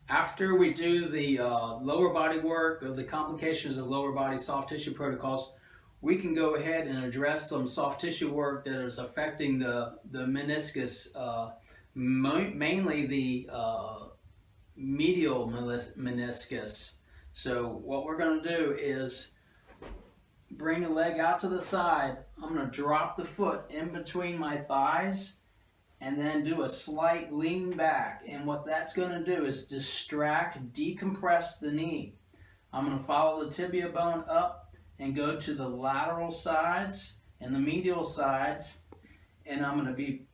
After we do the lower body work of the complications of lower body soft tissue protocols, we can go ahead and address some soft tissue work that is affecting the meniscus, mainly the medial meniscus. So what we're going to do is bring the leg out to the side. I'm going to drop the foot in between my thighs and then do a slight lean back. And what that's going to do is distract, decompress the knee. I'm going to follow the tibia bone up and go to the lateral sides and the medial sides, and I'm going to be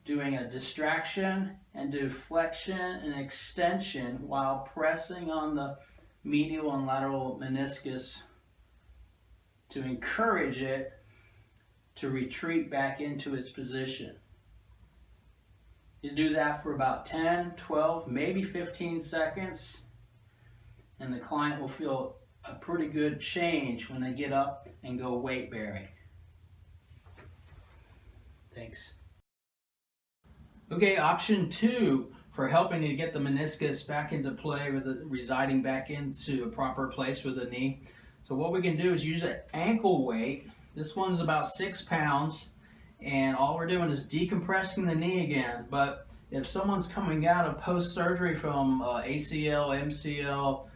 doing a distraction and do flexion and extension while pressing on the medial and lateral meniscus to encourage it to retreat back into its position. You do that for about 10, 12, maybe 15 seconds, and the client will feel a pretty good change when they get up and go weight bearing. Thanks. Okay, option 2 for helping you get the meniscus back into play, with it residing back into a proper place with the knee. So what we can do is use an ankle weight. This one's about 6 pounds, and all we're doing is decompressing the knee again. But if someone's coming out of post-surgery from ACL, MCL,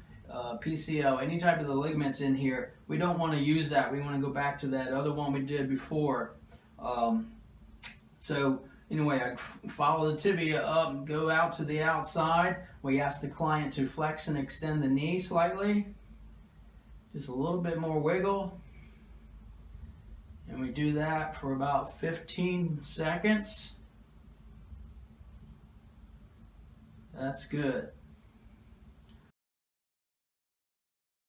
PCL, any type of the ligaments in here, we don't want to use that. We want to go back to that other one we did before. So anyway, I follow the tibia up, go out to the outside. We ask the client to flex and extend the knee slightly. Just a little bit more wiggle. And we do that for about 15 seconds. That's good.